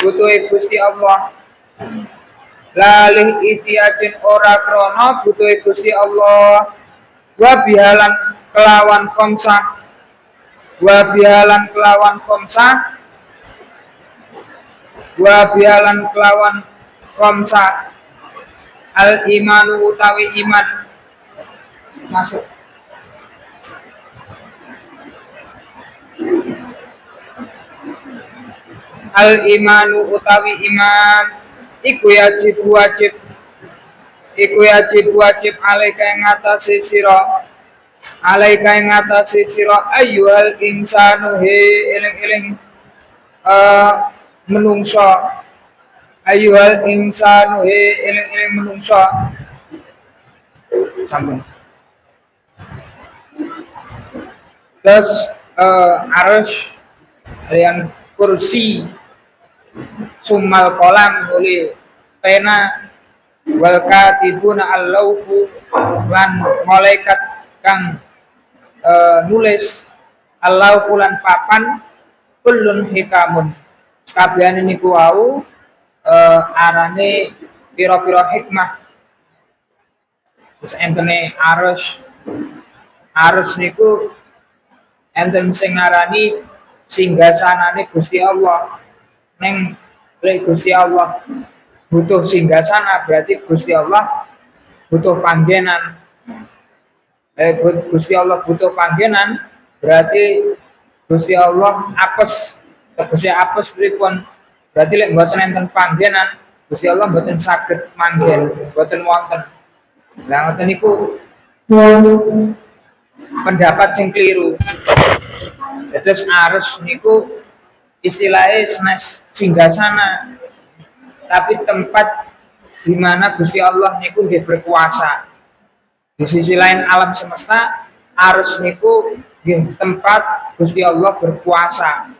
butuhe Gusti Allah lalih itiajen ora krana butuhe Gusti Allah wa bihalan kelawan khamsah wa bihalan kelawan khamsah wa bihalan kelawan khamsah al imanu utawi iman masuk al imanu utawi iman iku wajib alaika ing ngatasi sira ayyuhal insanu he eling-eling menungso ayyuhal insanu he eling-eling menungso sambung terus arus yang kursi sumal kolam oleh pena wal katibuna al-laufu lan malaikat kang nulis al-laufu lan papan kullun hikamun kabehane niku wau arane pira-pira hikmah terus entene arus niku enten sing ngarani singgasanane Gusti Allah neng Gusti Allah butuh singgasana berarti Gusti Allah butuh panggenan Gusti Allah butuh panggenan berarti Gusti Allah apes tegese apes pripun berarti lek mboten enten panggenan Gusti Allah mboten saged manggen mboten wonten lah ngoten niku pendapat sing kliru terus arus niku istilahnya senes singgasana tapi tempat di mana Gusti Allah niku nggih berkuasa. Di sisi lain alam semesta arus niku nggih tempat Gusti Allah berkuasa.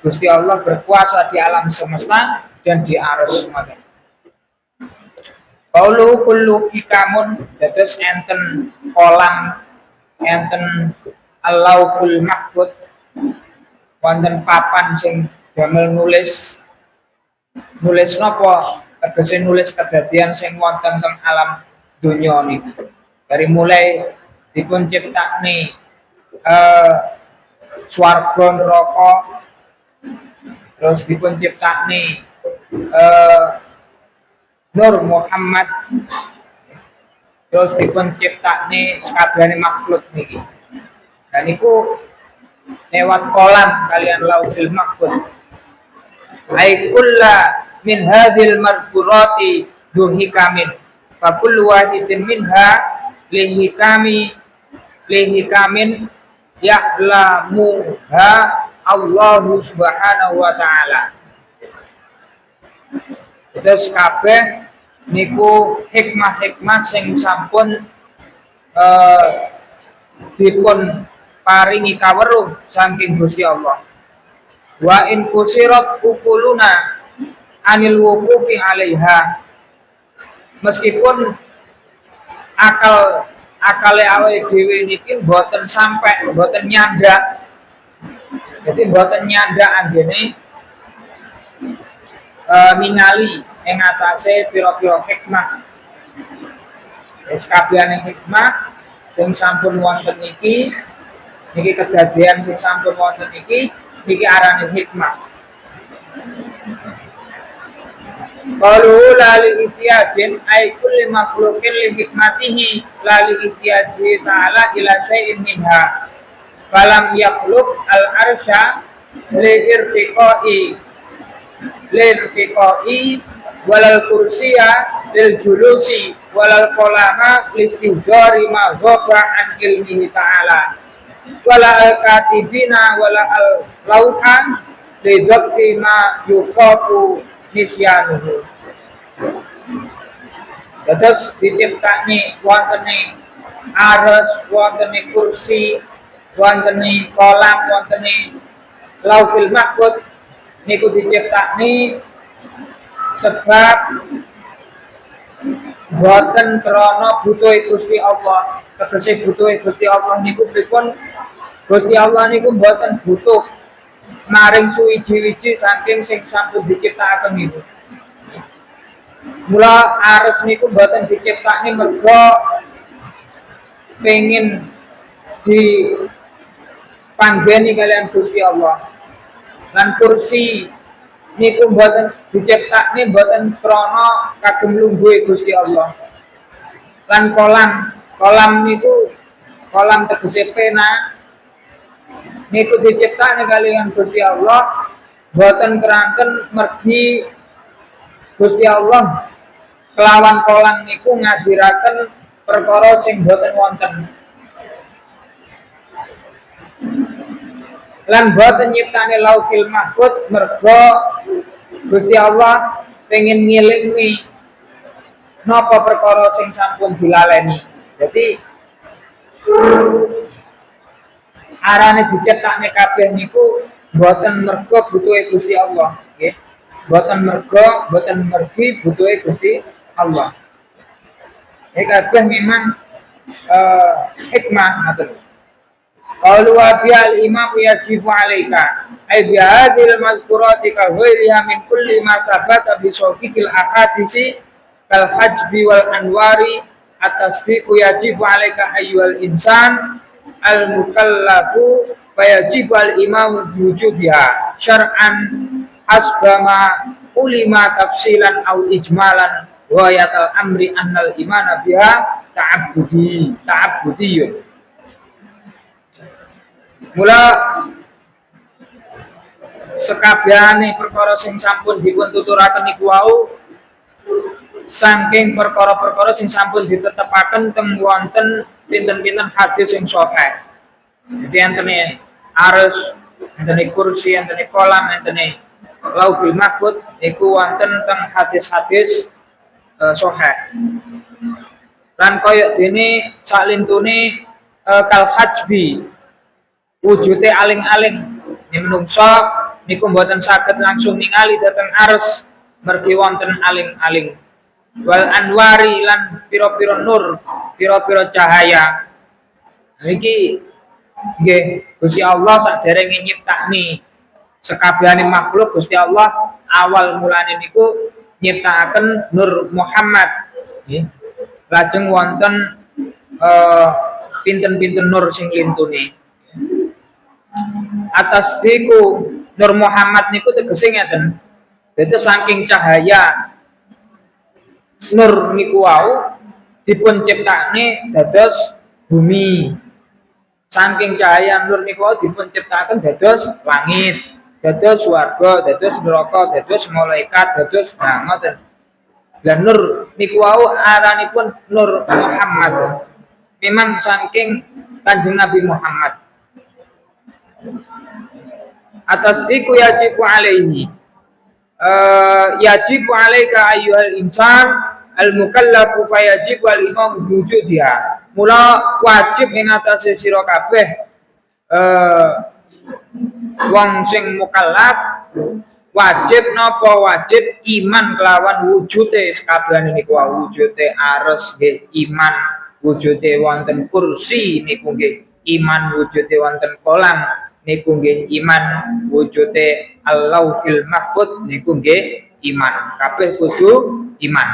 Gusti Allah berkuasa di alam semesta dan di arus ngoten. Qaulu kullu hikamun dados enten kolam enten Allahul Mahfud wonten papan sing damel nulis napa tegese nulis kedadian sing wonten teng alam donya niku dari mulai dipun ciptakne swarga neraka terus dipun ciptakne Nur Muhammad terus dipun ciptakne sakabehane makhluk niki dan niku lewat kolam kalian lauhil mahfuz ai kulla min hadhil marfurati duhikamin fa kullu wahidin minha lihikamin ya'lamuha Allah subhanahu wa ta'ala terus kabeh niku hikmah-hikmah sing sampun dipun paringi kaweruh saking Gusti Allah. Wa in kusirat ukuluna anil wuqufi 'alaiha. Meskipun akale awake dhewe niki mboten sampai, mboten nyandak. Jadi mboten nyandak anggene ningali ing atase pira-pira hikmah. Wis kabehane hikmah sing sampun wonten niki kejadian sing sampun wonten niki arane hikmah. Qalu lali ihtiyajin ay kulli makhluqin li hikmatihi lali ihtiyaji ta'ala ila syai'in minha falam yakhluq al-arsya li irtiqai walal kursiya lil julusi walal qalama listihdari ma ghaba an ilmihi ta'ala wala al-katibina wala al-lauhan lidakti ma yusafu nisyanuhu. Terus diciptani wontene aras, wontene kursi, wontene kolam, wontene lauhil mahfuz niku diciptani sebab boten krana butuhe Gusti Allah. Tegese butuhe Gusti Allah niku pripun? Gusti Allah niku boten butuh maring suwiji-wiji saking sing sampun diciptakaken niku. Mula ares niku boten diciptakne mergo pengen dipanggeni kalian Gusti Allah. Lan kursi niku boten diciptakne boten krana kagem lungguhe Gusti Allah. Lan kolam niku kolam tegese pena niku diciptakne kalian Gusti Allah boten keranten mergi Gusti Allah kelawan kolam niku ngadiraken perkara sing boten wonten. Lan boten nyiptane Lauhil Mahfuz mergo Gusti Allah pengen ngilingi napa perkara sing sampun dilaleni. Jadi arane diciptakne kabeh niku boten mergo butuhe Gusti Allah, nggih. Boten mergi butuhe Gusti Allah. Kabeh memang hikmah ngoten. Qalu wa bil imam yajibu alaika ay bi hadhil mazkurati ka ghairiha min kulli ma sabata bi sawfiqil ahadisi kal hajbi wal anwari at-tasbiqu yajibu alaika ayyuhal insan al mukallafu fa yajibu al imam wujubiha syar'an asbama ulima tafsilan au ijmalan wa yatal amri annal imana biha ta'abbudiyun. Mula sekabehane perkara sing sampun dipun tuturaken niku wau saking perkara-perkara sing sampun ditetepaken teng wonten pinten-pinten hadis sing sahih. Jadi antene arus, antene kursi, antene kolam, antene Lauhul Mahfuz iku wonten teng hadis-hadis sahih. Lan kaya dene salintune kal hajbi wujude aling-aling yen menungso niku mboten saged langsung ningali dhateng ares mergi wonten aling-aling wal anwari lan pira-pira nur, pira-pira cahaya. Niki nggih Gusti Allah saderenge nyiptakne sekabehane makhluk Gusti Allah awal mulane niku nyiptakaken Nur Muhammad nggih. Lajeng wonten pinten-pinten nur sing lintune. Atas diku Nur Muhammad niku tegese ngeten. Dadi saking cahaya nur niku wau dipun ciptakne dados bumi. Saking cahaya nur niku wau dipun ciptakaken dados langit, dados swarga, dados neraka, dados malaikat, dados ngoten. Lah nur niku wau aranipun Nur Muhammad. Memang saking Kanjeng Nabi Muhammad. Atas iku yajibu alaihi yajibu alaika ayyuhal insan al mukallafu fa yajibu al imam wujudiha. Mula wajib ing atase sira kabeh wong sing mukallaf wajib napa wajib iman kelawan wujude sakabehane niku wujude ares nggih iman, wujude wonten kursi niku nggih iman, wujude wonten kolam niku nggih iman, wujude Al-Lauhil Mahfuz niku nggih iman. Kabeh kudu iman.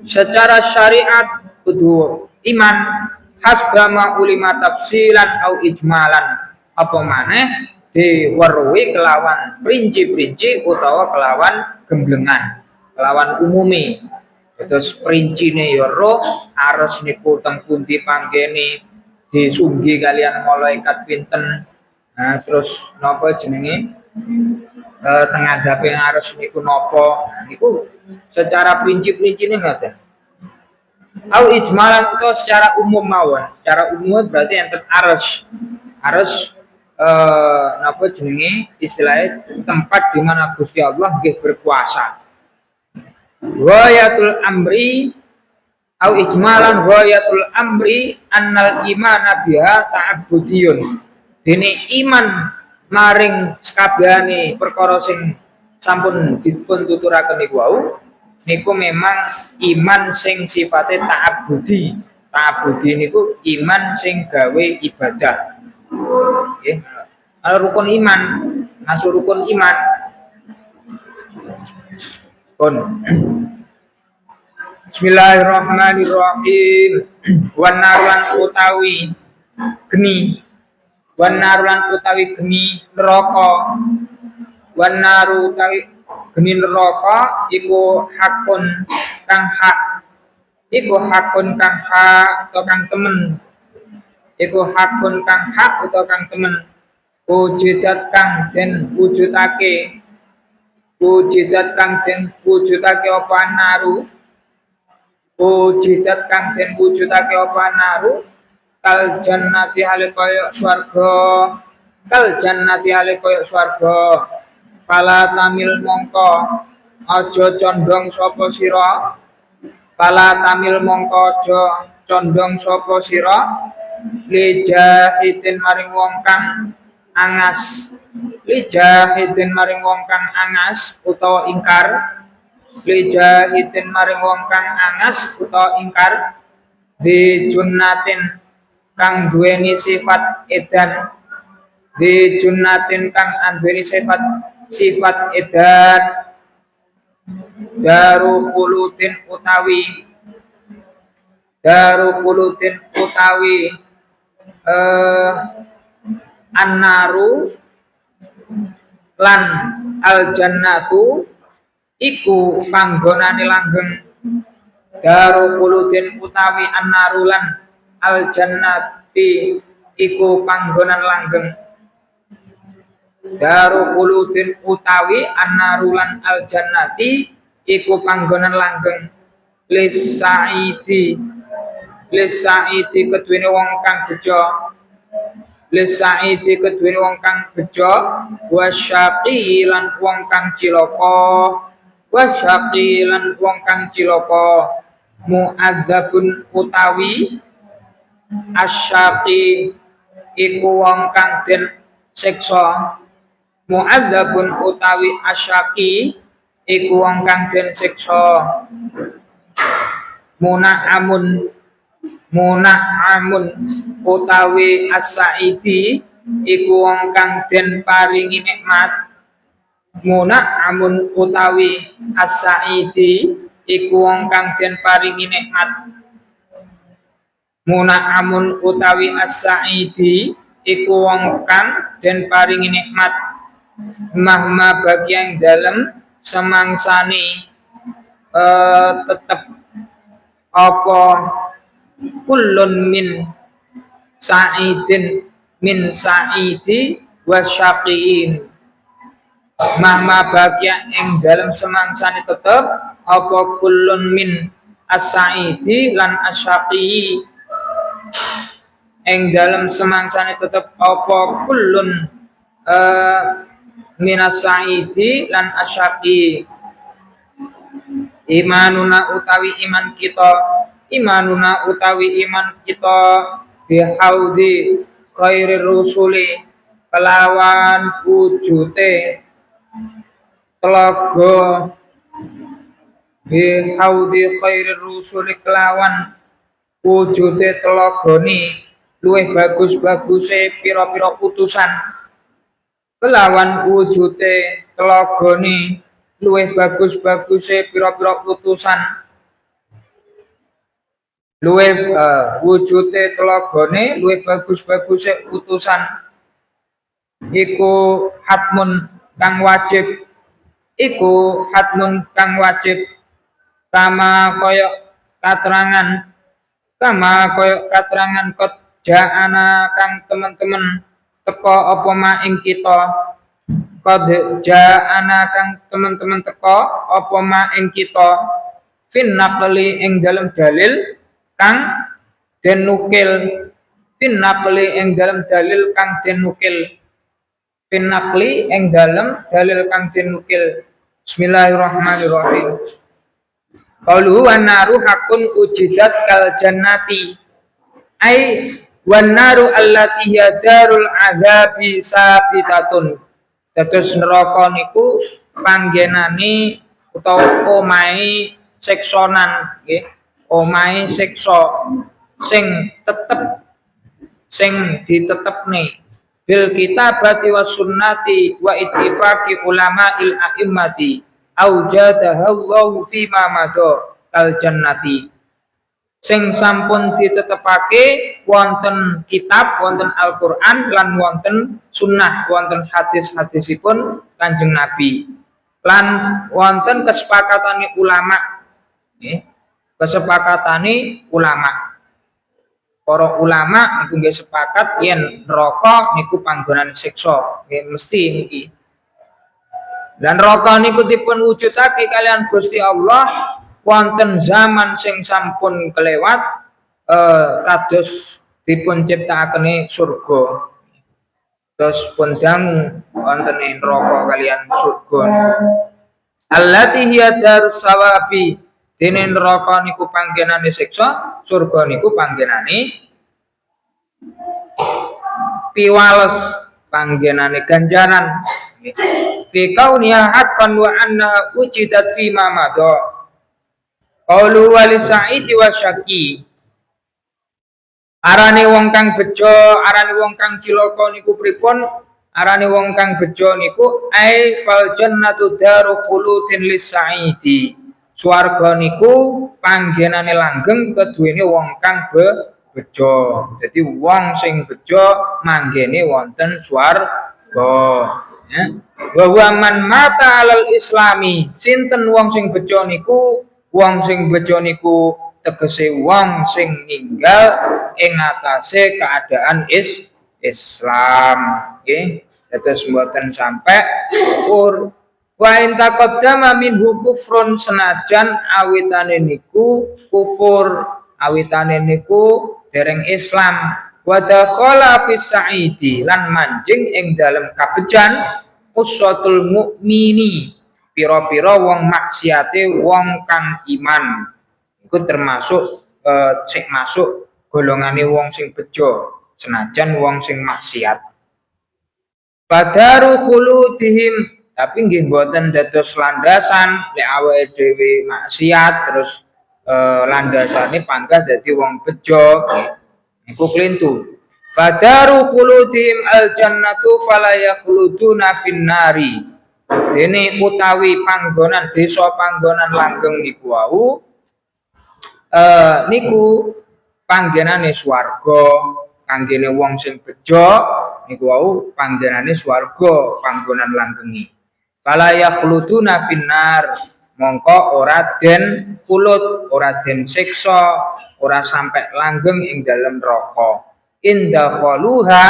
Secara syariat kudu iman hasbama ulima tafsilan au ijmalan. Apa maneh diweruhi kelawan perinci-perinci utawa kelawan gemblengan, kelawan umumi. Terus perincine ya roh ares niku teng pundi panggene disunggi kalian malaikat pinten. Nah, terus napa jenenge tengadhape ares niku napa niku secara perinci-perincine ngoten. Au ijmalan itu secara umum mawon. Secara umum berarti enten ares. Ares napa jenenge istilahnya tempat di mana Gusti Allah nggih berkuasa. Ghayatul amri au ijmalan ghayatul amri annal imana biha ta'abbudiyun. Dene iman maring sekabehane perkara sing sampun dipun tuturaken niku wau niku memang iman sing sifate ta'abbudi. Ta'abbudi niku iman sing gawe ibadah. Nggih. rukun iman, masuk rukun iman. Pun. Bismillahirrahmanirrahim. Wan narulan utawi geni. Wan narulan utawi geni neraka. Wan naru utawi geni neraka iku hakun kang hak. Iku hakun kang hak atau kang temen. Iku hakun kang hak utawa kang temen. Wujudat kang den wujudake. Wujudat kang den wujudake apa naru. Wujudat kang den wujudake apa naru. Kal jannati hale kaya swarga. Kal jannati hale kaya swarga. Pala tamil mongko aja condong sapa sira. Pala tamil mongko aja condong sapa sira. Lijahidin maring wong kang angas. Lijahidin maring wong kang angas utawa ingkar. Lijahidin maring wong kang angas utawa ingkar. Di junnatin kang duweni sifat edan. Di junnatin kang anduweni sifat edan. Daru khuludin utawi annaru lan al jannatu iku panggonane langgeng. Daru khuludin utawi annaru lan al jannati iku panggonan langgeng. Daru khuludin utawi annaru lan al jannati iku panggonan langgeng. Lisaidi keduwene wong kang bejo. Lisaidi keduwene wong kang bejo. Wasyaqi lan wong kang cilaka. Wasyaqi lan wong kang cilaka. Mu'adzabun utawi asyaqi iku wong kang den siksa. Mu'adzabun utawi asyaqi iku wong kang den siksa. Muna'amun utawi as-sa'idi iku wong kang den paringi nikmat. Muna'amun utawi as-sa'idi iku wong kang den paringi nikmat. Muna'amun utawi as-sa'idi iku wong kang den paringi nikmat. Mahma bagi yang dalam semangsani tetep apa kullun min sa'idi wasyaqiin. Mahma bagia ing dalam semangsane tetep apa kullun min as-sa'idi lan asyaqi. Ing dalam semangsane tetep apa kullun min as-sa'idi lan asyaqi. Imanuna utawi iman kita bihaudi khairir rusuli kelawan wujute telaga. Bihaudi khairir rusuli kelawan wujute telagane luwih bagus-baguse pira-pira utusan. Kelawan wujute telagane luwih bagus-baguse pira-pira utusan. Luwih wujute telagane luwih bagus-baguse utusan. Iku hatmun kang wajib. Kama koyok katerangan kot ja'ana kang teman-teman teko apa ma ing kita. Qad ja'ana kang teman-teman teko apa ma ing kita. Fin naqli ing dalam dalil kang den nukil. Fin naqli ing dalam dalil kang den nukil. Fin naqli ing dalam dalil kang den nukil. Bismillahirrahmanirrahim. Qalu wan naru hakun ujidat kal jannati. Ai wan naru allati hiya darul azabi sabitatun. Dados neraka niku panggenane utawa omahe siksonan nggih. Omahe siksa sing ditetepne. bil kitabati was sunnati wa ittifaqi ulama'il a'immati aujadahallahu fi ma madha kal jannati. Sing sampun ditetepake wonten kitab, wonten Al-Qur'an lan wonten sunnah, wonten hadis-hadisipun Kanjeng Nabi. Lan wonten kesepakatane ulama, nggih. Kesepakatane ulama. Para ulama niku nggih sepakat yen neraka niku panggonan siksa, nggih mesti niki. Dan neraka niku dipun wujudake kalian Gusti Allah wonten zaman sing sampun kelewat kados dipun ciptakake surga. Terus pun dangu wonten neraka kalian surga. Allati hiya darus sawabi. Dene neraka niku panggenane siksa, surga niku panggenane piwales, panggenane ganjaran. Fi kauniha haqqan wa anna ujidat fi ma madha. Qaulu wali sa'id wa syaqi. Arane wong kang bejo, arane wong kang cilaka niku pripun? Arane wong kang bejo niku ai fal jannatu daru khuludin lis sa'idi. Swarga niku panggenane langgeng keduwene wong kang bejo. Dadi wong sing bejo manggene wonten swarga. Ya. Wa huwa man mata alal islami. Sinten wong sing bejo niku? Wong sing bejo niku tegese wong sing ninggal ing atase keadaan Islam. Nggih. Dados mboten sampai kufur. Wa in taqaddama minhu kufrun senajan awitane niku kufur, awitane niku dereng Islam. Wa dakhala fis sa'idi lan manjing ing dalem kabejan uswatul mukmini. Pira-pira wong maksiate wong kang iman. Iku termasuk sing masuk golongane wong sing bejo, senajan wong sing maksiat. Badaru khuludihim tapi nggih mboten dados landasan lek awake dhewe maksiat terus landasane panggah dadi wong bejo niku klintu. Fadaru khuludihim al jannatu fala yakhluduna finnari. Dene utawi panggonan desa panggonan langgeng niku wau niku panggenane swarga kanggene wong sing bejo niku wau panggenane swarga panggonan langgengi. Fala yakhluduna finnar mongko ora den kulut, ora den siksa, ora sampai langgeng ing dalem neraka. Inda khaluha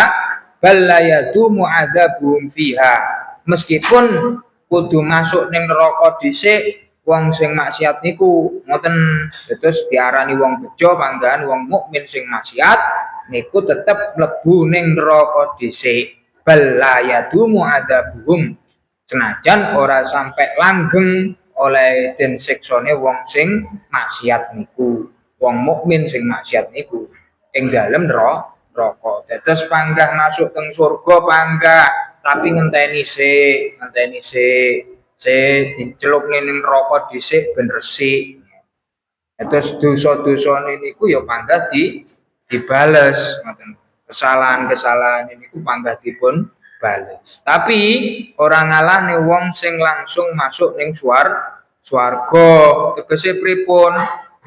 bal la yadumu adzabum fiha. Meskipun kudu masuk ning neraka dhisik, wong sing maksiat niku ngoten terus diarani wong bejo panggahan wong mukmin sing maksiat niku tetep mlebu ning neraka dhisik. Bal la yadumu adzabum. Senajan ora sampai langgeng oleh den siksane wong sing maksiat niku, wong mukmin sing maksiat niku ing dalem neraka. Dados panggah masuk teng surga panggah, tapi ngenteni sik dicelupne ning neraka dhisik ben resik. Dados dosa-dosane niku ya panggah dibales ngoten. Kesalahan-kesalahan niku panggah dipun bales. Tapi orang ngalahne wong sing langsung masuk ning swarga. Tegese pripun?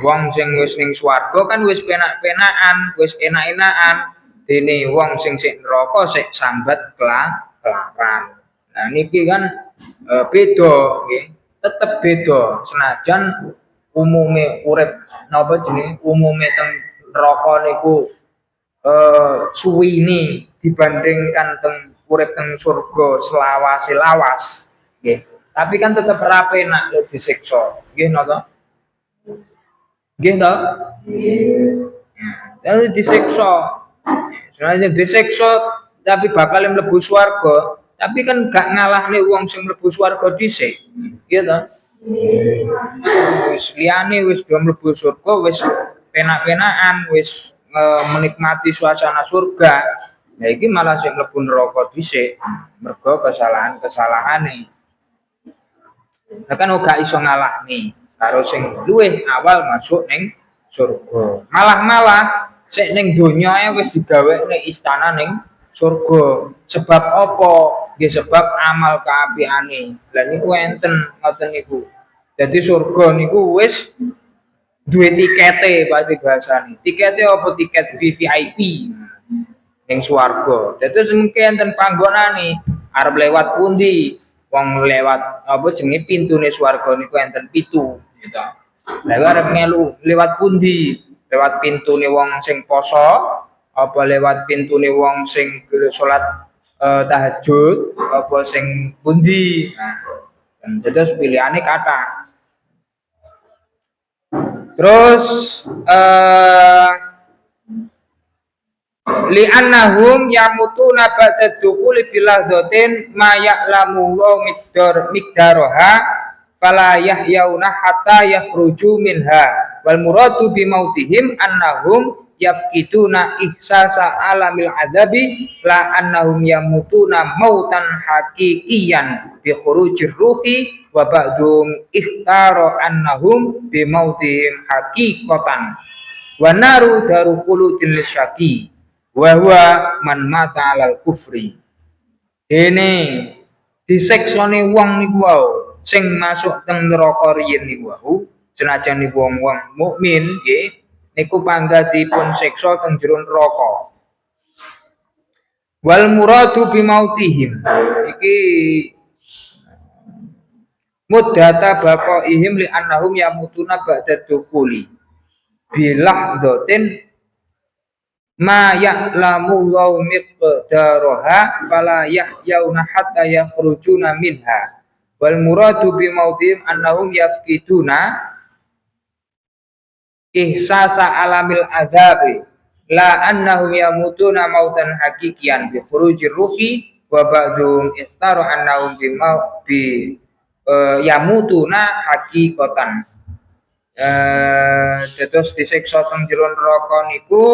Wong sing wis ning swarga kan wis penak-penakan, wis enak-enakan. Dene wong sing sik neraka sik sambat kelaparan. Nah niki kan beda nggih. Tetep beda senajan umume urip napa jenenge umume teng neraka niku suwini dibandingkan teng urip teng surga selawase-lawas nggih. Tapi kan tetep ora penak yo disiksa. Nggih napa? Nggih to? Nggih. Jadi disiksa. Sebenarnya disiksa tapi bakal mlebu swarga, tapi kan gak ngalahne wong sing mlebu swarga dhisik. Nggih to? Wis liyane wis do mlebu surga wis penak-penakan, wis menikmati suasana surga. Nah iki malah sing mlebu neraka dhisik mergo kesalahan-kesalahane. Nah kan ora iso ngalahne karo sing luwih awal masuk ning surga. Malah sik ning donya wis digawekne istana ning surga. Sebab apa? Nggih sebab amal kaapiane. Lah niku enten ngoten niku. Jadi surga niku wis duwe tikete pasti bahasane. Tikete apa tiket VVIP ning swarga. Dados mengke enten panggonane arep lewat pundi? Wong lewat apa jenenge pintune swarga niku enten 7 gitu. Lah arep melu lewat pundi? Lewat pintune wong sing poso apa lewat pintune wong sing salat tahajud apa sing pundi? Nah, dados pilihane kathah. Terus li'annahum yamutuna ba'da dukhuli bilahdatin ma ya'lamu wa miqdaroha fala yahyauna hatta yakhruju minha wal muradu bimautihim annahum yafkiduna ihsasa alamil adabi la annahum yamutuna mautan hakikiyan bi khurujir ruhi wa ba'dum ikhtaro annahum bimautihim haqiqatan wa naru daru khuludil syaqi wa huwa man mata alal kufri. Dene diseksone wong niku wau sing masuk teng neraka riyin niku wau senajan niku wong mukmin nggih niku pangga dipun siksa teng jero neraka. Wal muradu bimautihim iki muddata baqaihim li annahum yamutuna ba'da dukhuli bilah doten ma ya'lamu Allahu miqdaraha fala yahyauna hatta yakhrujuna minha wal muradu bi mautihim annahum yafkiduna ihsasa alamil azabi la annahum yamutuna mautan hakikian bi khurujir ruhi wa ba'dhum istaru annahum bi yamutuna hakikatan. Dados disiksa teng jero neraka niku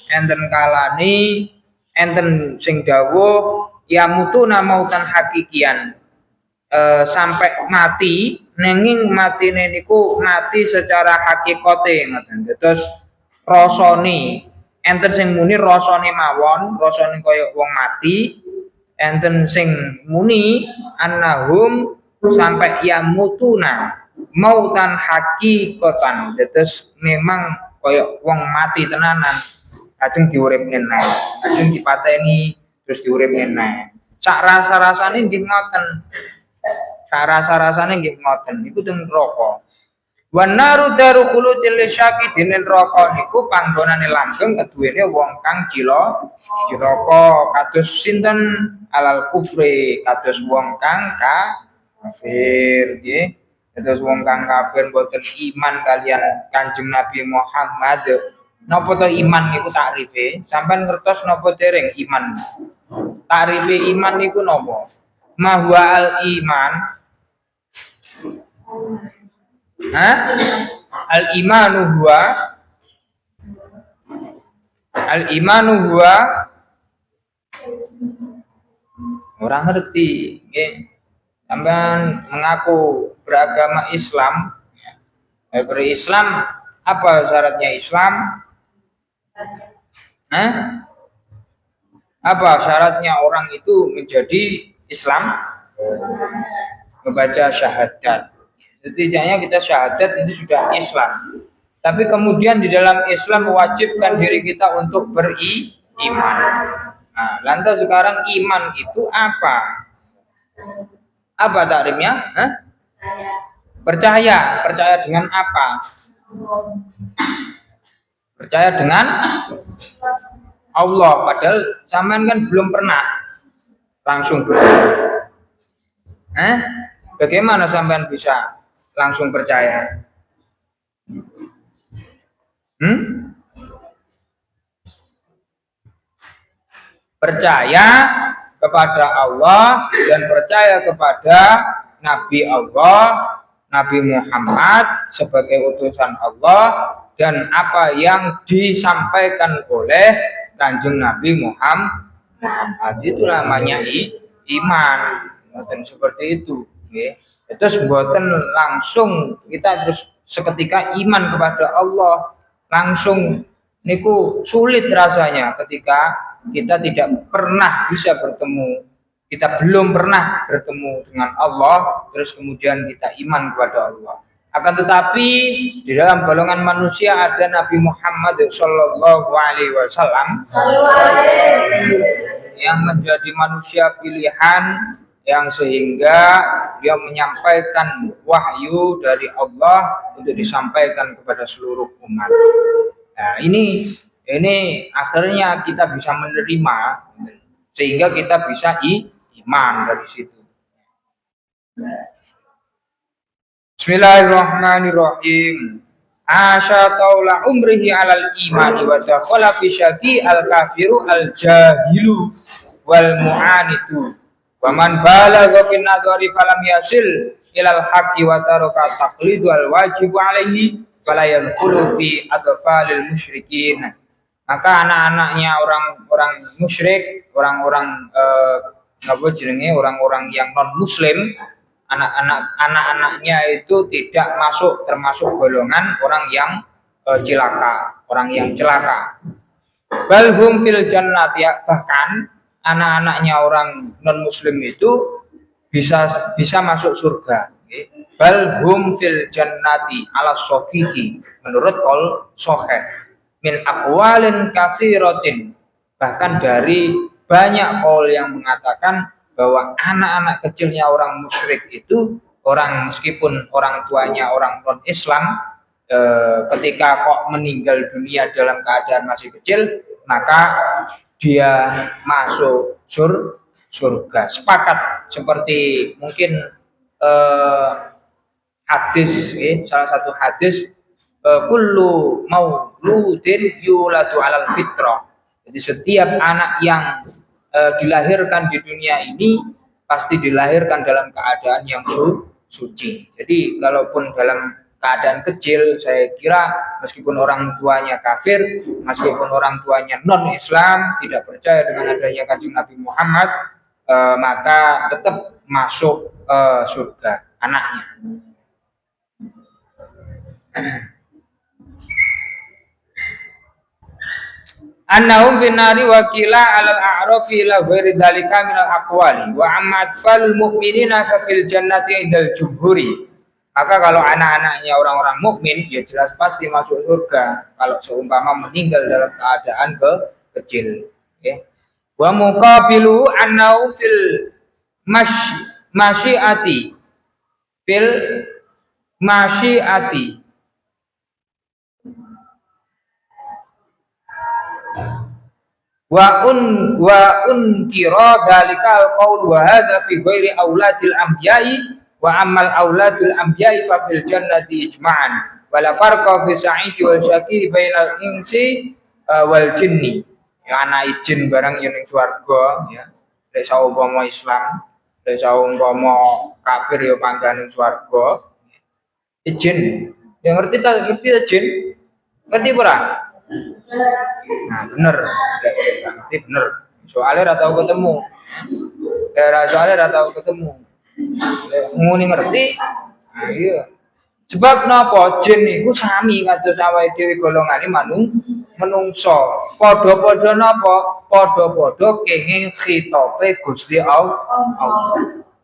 enten kalane enten sing dawuh ya mutuna mautan hakikian sampai mati nenging matine niku mati secara hakikate ngoten. Dados rasane enten sing muni rasane mawon, rasane kaya wong mati, enten sing muni annahum sampai ya mutuna mautan hakikatan. Dados memang kaya wong mati tenanan ajeng diuripne neh ajeng dipateni terus diuripne neh sak rasa-rasane nggih ngoten niku teng neraka. Wan naru daru khuludil syaqi dene neraka niku panggonane langgeng keduwene wong kang cilaka kados sinten alal kufri kados wong kang kafir nggih. Terus wong kang kafir boten iman kalian Kanjeng Nabi Muhammad. Napa to iman niku takrife? Sampeyan ngertos napa dereng iman? Takrife iman niku napa? Mahwa al iman. Al imanu huwa orang ngerti nggih. Sampeyan mengaku beragama Islam, berislam apa syaratnya Islam? Apa syaratnya orang itu menjadi Islam? Membaca syahadat. Setidaknya kita syahadat itu sudah Islam. Tapi kemudian di dalam Islam mewajibkan diri kita untuk beriman. Nah, lantas sekarang iman itu apa? Apa takrifnya? Percaya. Percaya dengan apa? Percaya dengan Allah. Padahal sampean kan belum pernah langsung percaya. Bagaimana sampean bisa langsung percaya? Percaya kepada Allah dan percaya kepada Nabi Allah, Nabi Muhammad sebagai utusan Allah dan apa yang disampaikan oleh Kanjeng Nabi Muhammad. Itu namanya iman. Dan seperti itu, terus mboten langsung kita terus seketika iman kepada Allah langsung niku sulit rasanya ketika kita tidak pernah bisa bertemu, kita belum pernah bertemu dengan Allah, terus kemudian kita iman kepada Allah. Akan tetapi di dalam golongan manusia ada Nabi Muhammad Shallallahu Alaihi Wasallam yang menjadi manusia pilihan, yang sehingga dia menyampaikan wahyu dari Allah untuk disampaikan kepada seluruh umat. Nah, ini akhirnya kita bisa menerima sehingga kita bisa iman dari situ. Bismillahirrahmanirrahim. Asya taula umrihi alal imani wa dakhala fi syaqi al kafiru al jahilu wal mu'anitu. Wa man balagha fi nadhari falam yasil ilal haqqi wa taraka taqlidu al wajib alaihi fala yadkhulu fi adfalil musyrikin. Maka anak-anaknya orang-orang musyrik, orang-orang orang-orang yang non muslim, anak-anaknya itu tidak masuk termasuk golongan orang yang celaka, orang yang celaka. Balhum fil jannati, bahkan anak-anaknya orang non muslim itu bisa masuk surga. Balhum fil jannati ala sohihi, menurut qaul sahih, min aqwalin katsiratin, bahkan dari banyak qaul yang mengatakan bahwa anak-anak kecilnya orang musyrik itu, orang meskipun orang tuanya orang non Islam, ketika kok meninggal dunia dalam keadaan masih kecil, maka dia masuk surga. Sepakat seperti mungkin hadis, salah satu hadis, kullu mauludin yuladu alal fitrah. Jadi setiap anak yang dilahirkan di dunia ini pasti dilahirkan dalam keadaan yang suci. Jadi kalaupun dalam keadaan kecil, saya kira meskipun orang tuanya kafir, meskipun orang tuanya non Islam, tidak percaya dengan adanya kanjeng Nabi Muhammad, maka tetap masuk surga anaknya. Annahum finari wakila alal a'rafi la ghairi dzalika minal aqwali wa amma atfalul mu'minina fa fil jannati indal jumhuri. Maka kalau anak-anaknya orang-orang mukmin, ya jelas pasti masuk surga kalau seumpama meninggal dalam keadaan kecil. Wa muqabilu annahum fil masyiati wa unkira dzalikal qaul wa hadza fi ghairi auladil anbiya'i wa ammal auladul anbiya'i fa fil jannati ijma'an wala farqa fi sa'idi wal syaqi bainal insi wal jinni. Ya anak jin barang yang ning swarga, ya nek saumpama Islam, nek saumpama kafir ya panggane swarga. Jin ya ngerti ta jin? Ngerti ora? Nah bener, berarti bener. Soalnya rata ketemu, soalnya rata ketemu. Nguni ngerti? Nah, iya. Sebab napa jin niku sami kados awake dhewe golongane manungsa. Padha-padha napa? Padha-padha kenging khitope Gusti Allah.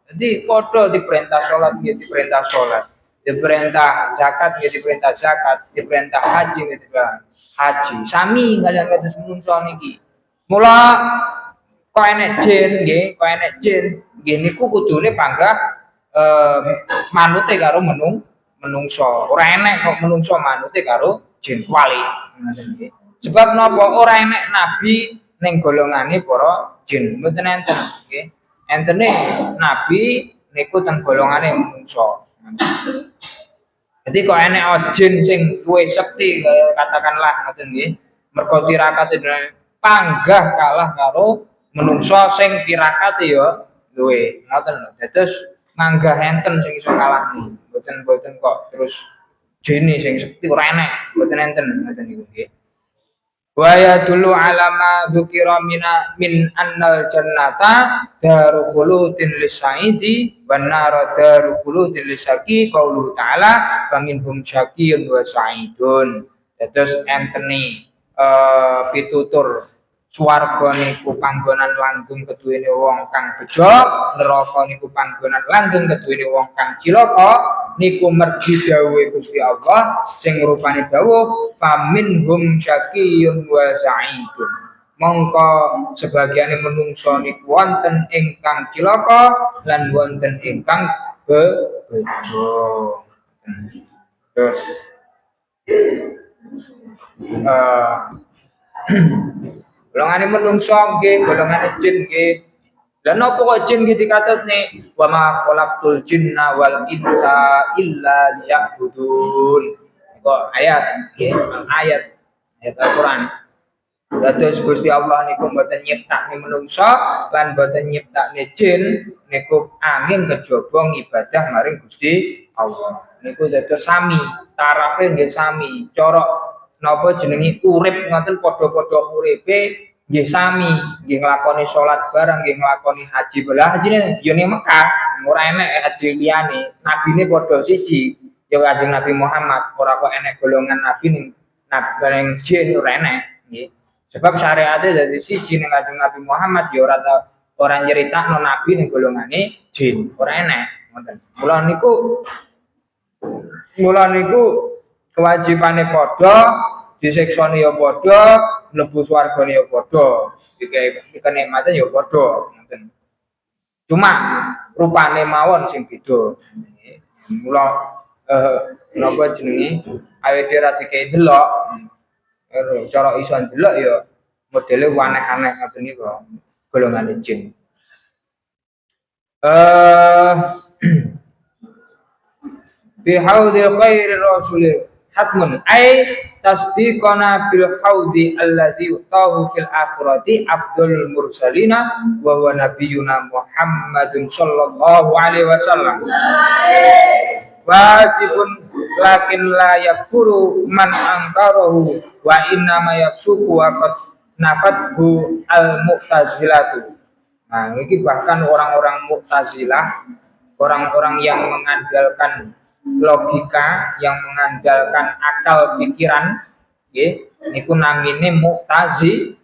Jadi padha diperintah salat ya diperintah salat, diperintah zakat ya diperintah zakat, diperintah haji ya diperintah haji. Sami kalian kados menungso niki. Mula kok enek jin nggih, kok enek jin nggih niku kudune panggah manute karo menungso. Ora enek kok menungso manute karo jin wali. Sebab napa ora enek nabi ning golongane para jin. Mboten enten nggih. Entene nabi niku teng golongane menungso. Jadi kok enek jin sing luwih sekti katakanlah ngoten nggih. Mergo tirakate panggah kalah karo menungso sing tirakate ya luwih. Ngoten lho. Dados manggah enten sing iso kalahne. Mboten kok terus jine sing sekti ora enek. Mboten enten ngoten niku nggih. Wa yadullu ala ma dzukira min annal jannata daru khuludin lisaidi wan nar daru khuludin lisaqi qaulu ta'ala faminhum syaqiyun wa sa'idun. Terus enteni pitutur swarga niku panggonan langgeng keduwene wong kang bejo, neraka niku panggonan langgeng keduwene wong kang cilaka, niku mergi dawuhe Gusti Allah sing rupane dawuh faminhum syaqiyyun wa sa'idun. Mongko sebagiane menungso niku wonten ingkang cilaka lan wonten ingkang bejo. Terus golongane menungso nggih, golongane jin nggih. Lah napa kok jin iki dikatutne wa ma khalaqtul jinna wal insa illa liya'budun. Kok ayat nggih, ayat Al-Qur'an. Dados Gusti Allah niku mboten nyiptakne menungso lan mboten nyiptakne jin niku angin kejaba ibadah maring Gusti Allah. Niku dados sami, tarafe nggih sami, cara napa jenenge urip ngoten padha-padha uripe nggih sami, nggih nglakoni salat bareng, nggih nglakoni haji. Lah hajine ya ning Mekah, ora enek haji liyane. Nabine padha siji, ya Kanjeng Nabi Muhammad, ora kok enek golongan nabi ning jin ora enek, nggih. Sebab syariate dadi siji ning Kanjeng Nabi Muhammad ya ora nyeritakno nabi ning golongane jin, ora enek ngoten. Mula niku kewajibane padha, disiksane ya padha, mlebu swargane ya padha, iki kenikmatan ya padha ngoten. Cuma rupane mawon sing beda. Mula napa jenenge awake ra dikei delok, cara iso ndelok ya modele aneh-aneh ngoten niku golongane jin. Bihaudil khairi rasul hatmun ay tasdiqana bil haudi alladzi utahu fil akhirati abdul mursalina wa huwa nabiyuna Muhammadun sallallahu alaihi wasallam. Wajibun lakin la yakfuru man angkarahu wa inna ma yaksuku wa qad nafathu al mu'tazilatu. Nah, ini bahkan orang-orang Mu'tazilah, orang-orang yang mengandalkan logika, yang mengandalkan akal pikiran, nggih, niku namine Mu'tazilah.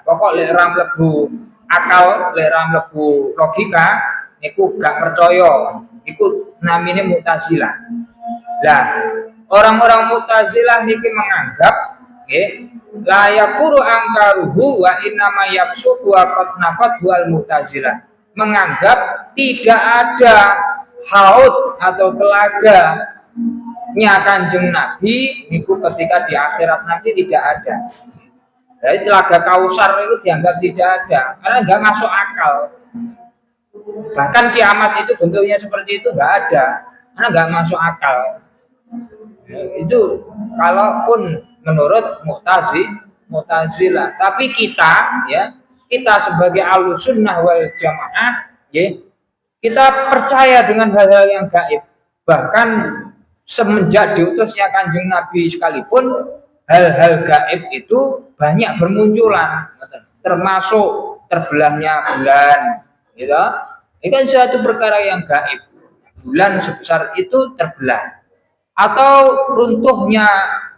Pokok lek ora mlebu akal, lek ora mlebu logika, niku gak percaya. Iku namine Mu'tazilah. Lah, orang-orang Mu'tazilah niki menganggap, nggih, la yakuru angkaruhu wa innama yafsuku wa qad nafathu al Mu'tazilah. Menganggap tidak ada haud atau telaganya Kanjeng Nabi niku ketika di akhirat nanti tidak ada. Jadi telaga Kausar itu dianggap tidak ada karena nggak masuk akal. Bahkan kiamat itu bentuknya seperti itu nggak ada karena nggak masuk akal. Itu kalaupun menurut Mu'tazilah. Tapi kita sebagai Ahlussunnah wal Jamaah, ya, kita percaya dengan hal-hal yang gaib. Bahkan semenjak diutusnya Kanjeng Nabi sekalipun, hal-hal gaib itu banyak bermunculan, termasuk terbelahnya bulan, gitu. Ini kan suatu perkara yang gaib. Bulan sebesar itu terbelah. Atau runtuhnya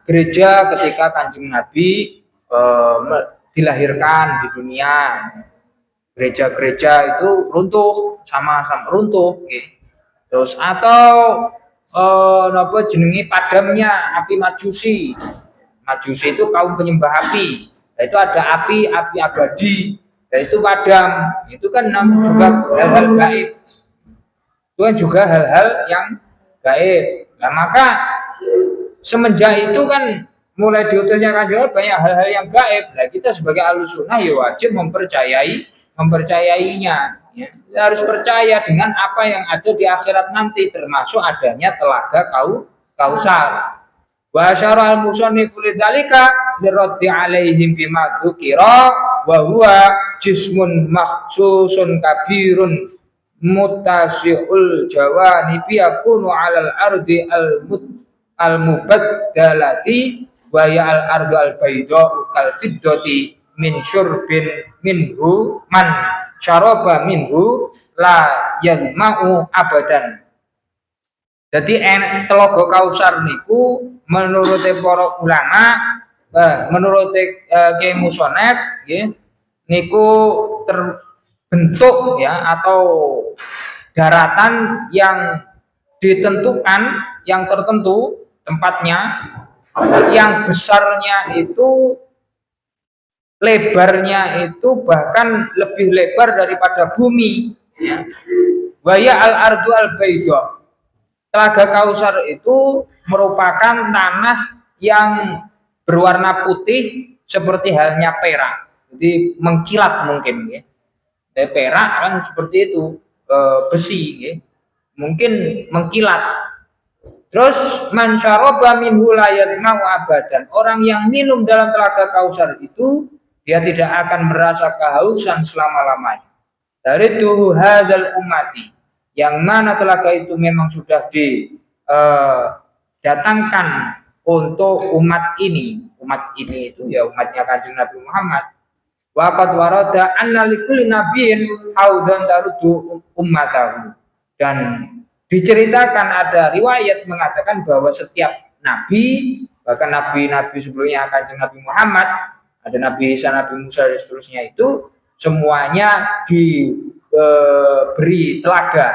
gereja ketika Kanjeng Nabi dilahirkan di dunia. Gereja-gereja itu runtuh, sama-sama runtuh, gitu. Terus atau napa jenenge padamnya api Majusi. Majusi itu kaum penyembah api. Nah, itu ada api abadi. Dan itu padam. Itu kan juga hal-hal gaib. Itu kan juga hal-hal yang gaib. Nah, maka semenjak itu kan mulai diutusnya Kanjeng banyak hal-hal yang gaib. Nah, kita sebagai Ahlussunnah ya wajib mempercayainya, ya. Kita harus percaya dengan apa yang ada di akhirat nanti, termasuk adanya telaga Kausar. Wa syara al-musannifu lidzalika liraddi alaihim bima dzukira wa huwa jismun makhsusun kabirun muttasi'ul jawanibi yakunu 'alal ardi al-mubaddalati wa ya al-ardu al-bayda'u kal fiddati min syurbin minhu man syaraba minhu la yadma'u abadan. Jadi telaga Kausar niku menurut para ulama menurut Kiai Musonef nggih niku terbentuk ya atau daratan yang ditentukan yang tertentu tempatnya yang besarnya itu lebarnya itu bahkan lebih lebar daripada bumi ya. Waya al-ardu al-baidha. Telaga Kausar itu merupakan tanah yang berwarna putih seperti halnya perak. Jadi mengkilat mungkin ya. Perak kan seperti itu, besi ya. Mungkin mengkilat. Terus man syaraba minhu la yadma'u abadan. Orang yang minum dalam telaga Kausar itu dia tidak akan merasa kehausan selama-lamanya. Dari tuh hadzal ummati yang mana telaga itu memang sudah didatangkan untuk umat ini itu ya umatnya Kanjeng Nabi Muhammad. Waqad warada anna likulli nabiyyin haudan tarudu ummatahu. Dan diceritakan ada riwayat mengatakan bahwa setiap nabi, bahkan nabi-nabi sebelumnya Kanjeng Nabi Muhammad, ada Nabi Isa, Nabi Musa dan seterusnya itu semuanya diberi telaga,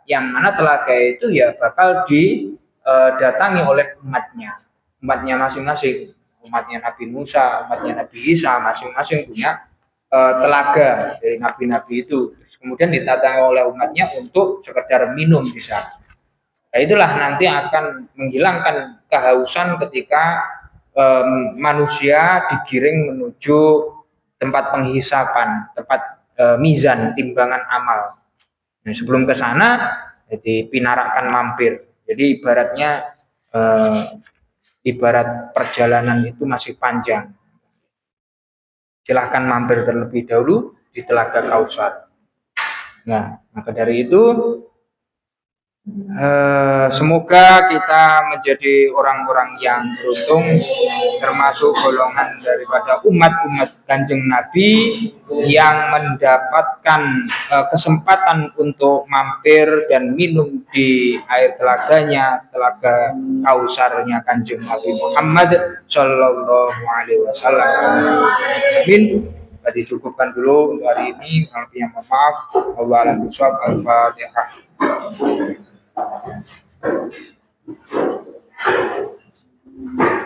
yang mana telaga itu ya bakal didatangi oleh umatnya masing-masing. Umatnya Nabi Musa, umatnya Nabi Isa, masing-masing punya telaga dari nabi-nabi itu. Terus kemudian didatangi oleh umatnya untuk sekedar minum di sana. Nah, itulah nanti akan menghilangkan kehausan ketika manusia digiring menuju tempat penghisapan, tempat mizan, timbangan amal. Nah, sebelum ke sana, jadi pinarakan mampir. Jadi ibaratnya ibarat perjalanan itu masih panjang. Silahkan mampir terlebih dahulu di Telaga Kausar. Nah, maka dari itu semoga kita menjadi orang-orang yang beruntung, termasuk golongan daripada umat-umat Kanjeng Nabi yang mendapatkan kesempatan untuk mampir dan minum di air telaganya, Telaga Kausarnya Kanjeng Nabi Muhammad Shallallahu Alaihi Wasallam. Amin. Tadi cukupkan dulu untuk hari ini. Kalau yang maaf, Allah alam bisawab. Al-Fatihah. Thank you.